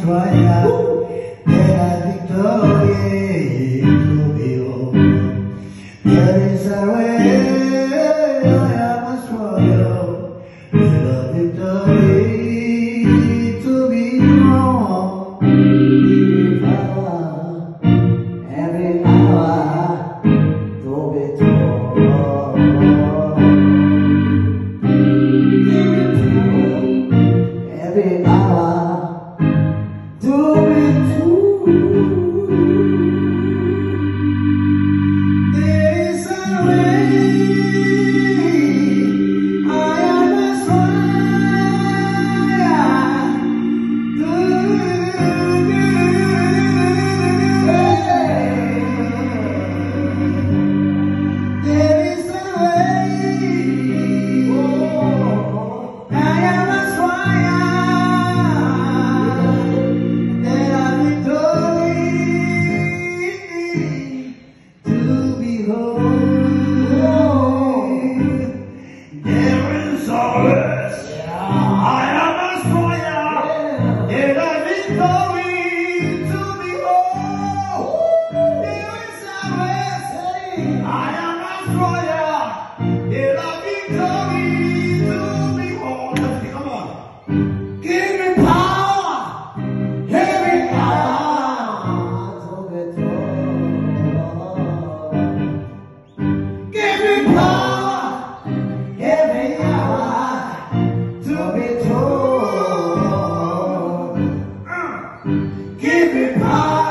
sueña de la victoria y tu vivo. Quieres saber, I am a swallow de la victoria to be wrong. Every power, every hour, to be told. Every hour, to be true. There is a way. I am a swine. There is a way. I am a swine. Give me power.